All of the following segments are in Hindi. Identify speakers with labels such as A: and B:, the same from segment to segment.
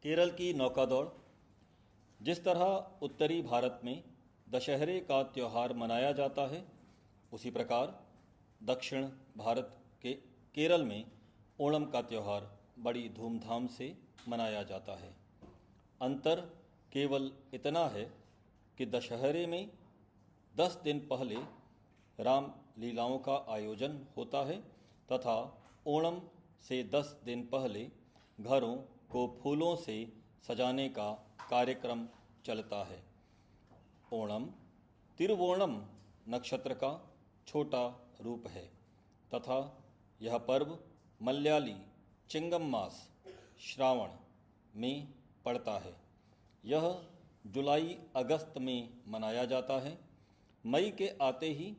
A: केरल की नौका दौड़। जिस तरह उत्तरी भारत में दशहरे का त्यौहार मनाया जाता है, उसी प्रकार दक्षिण भारत के केरल में ओणम का त्यौहार बड़ी धूमधाम से मनाया जाता है। अंतर केवल इतना है कि दशहरे में 10 दिन पहले राम लीलाओं का आयोजन होता है तथा ओणम से 10 दिन पहले घरों को फूलों से सजाने का कार्यक्रम चलता है। ओणम तिरुवोणम नक्षत्र का छोटा रूप है तथा यह पर्व मलयाली चिंगम मास श्रावण में पड़ता है। यह जुलाई अगस्त में मनाया जाता है। मई के आते ही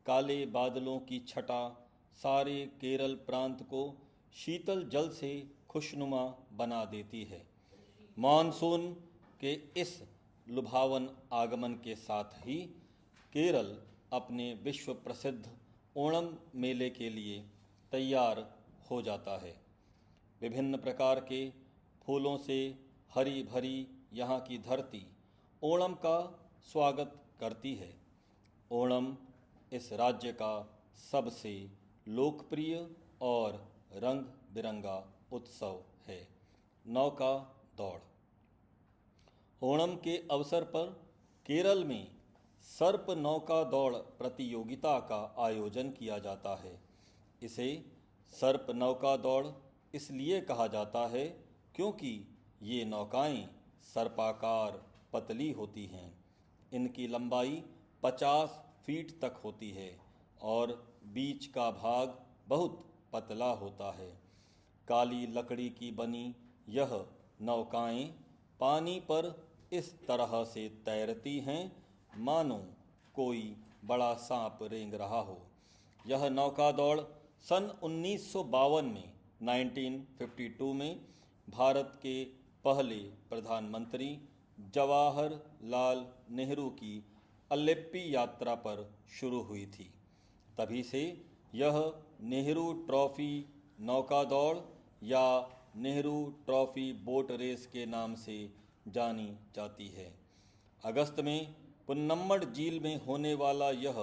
A: काले बादलों की छटा सारे केरल प्रांत को शीतल जल से खुशनुमा बना देती है। मानसून के इस लुभावन आगमन के साथ ही केरल अपने विश्व प्रसिद्ध ओणम मेले के लिए तैयार हो जाता है। विभिन्न प्रकार के फूलों से हरी भरी यहाँ की धरती ओणम का स्वागत करती है। ओणम इस राज्य का सबसे लोकप्रिय और रंग बिरंगा उत्सव है। नौका दौड़। ओणम के अवसर पर केरल में सर्प नौका दौड़ प्रतियोगिता का आयोजन किया जाता है। इसे सर्प नौका दौड़ इसलिए कहा जाता है क्योंकि ये नौकाएं सर्पाकार पतली होती हैं। इनकी लंबाई 50 फीट तक होती है और बीच का भाग बहुत पतला होता है। काली लकड़ी की बनी यह नौकाएं पानी पर इस तरह से तैरती हैं मानो कोई बड़ा सांप रेंग रहा हो। यह नौका दौड़ सन 1952 में 1952 में भारत के पहले प्रधानमंत्री जवाहरलाल नेहरू की अलेप्पी यात्रा पर शुरू हुई थी। तभी से यह नेहरू ट्रॉफी नौका दौड़ या नेहरू ट्रॉफी बोट रेस के नाम से जानी जाती है। अगस्त में पुन्नम्मड़ झील में होने वाला यह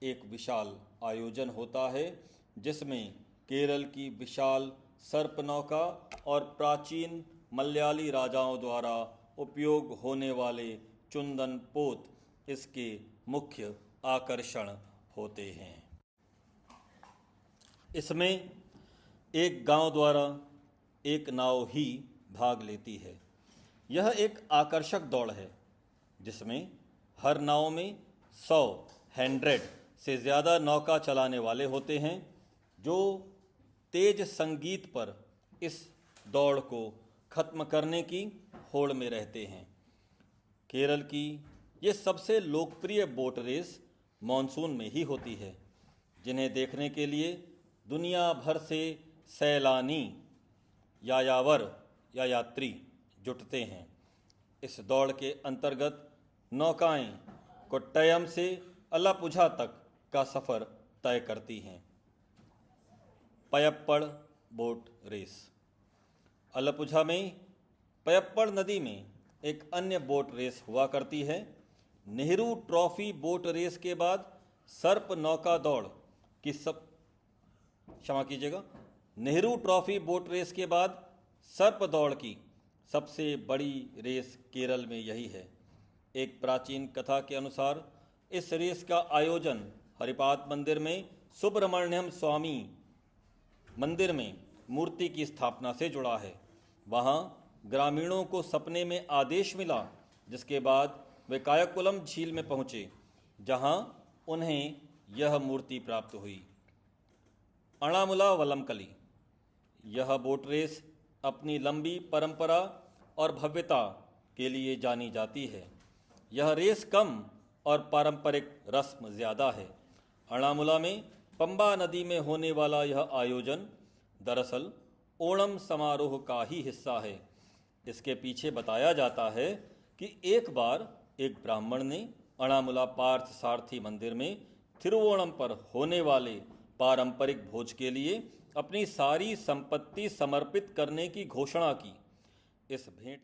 A: एक विशाल आयोजन होता है जिसमें केरल की विशाल सर्प नौका और प्राचीन मलयाली राजाओं द्वारा उपयोग होने वाले चुंदन पोत इसके मुख्य आकर्षण होते हैं। इसमें एक गांव द्वारा एक नाव ही भाग लेती है। यह एक आकर्षक दौड़ है जिसमें हर नाव में 100 से ज़्यादा नौका चलाने वाले होते हैं जो तेज संगीत पर इस दौड़ को खत्म करने की होड़ में रहते हैं। केरल की ये सबसे लोकप्रिय बोट रेस मॉनसून में ही होती है, जिन्हें देखने के लिए दुनिया भर से सैलानी यायावर या यात्री जुटते हैं। इस दौड़ के अंतर्गत नौकाएं कोट्टयम से अलापुझा तक का सफ़र तय करती हैं। पयप्पड़ बोट रेस। अलापुझा में पयप्पड़ नदी में एक अन्य बोट रेस हुआ करती है। नेहरू ट्रॉफी बोट रेस के बाद सर्प नौका दौड़ की नेहरू ट्रॉफी बोट रेस के बाद सर्प दौड़ की सबसे बड़ी रेस केरल में यही है। एक प्राचीन कथा के अनुसार इस रेस का आयोजन हरिपाद मंदिर में सुब्रमण्यम स्वामी मंदिर में मूर्ति की स्थापना से जुड़ा है। वहाँ ग्रामीणों को सपने में आदेश मिला, जिसके बाद वे कायकुलम झील में पहुँचे जहाँ उन्हें यह मूर्ति प्राप्त हुई। अणामुला वलमकली। यह बोट रेस अपनी लंबी परंपरा और भव्यता के लिए जानी जाती है। यह रेस कम और पारंपरिक रस्म ज़्यादा है। अणामुला में पंबा नदी में होने वाला यह आयोजन दरअसल ओणम समारोह का ही हिस्सा है। इसके पीछे बताया जाता है कि एक बार एक ब्राह्मण ने अणामुला पार्थ सारथी मंदिर में तिरुवोणम पर होने वाले पारंपरिक भोज के लिए अपनी सारी संपत्ति समर्पित करने की घोषणा की। इस भेंट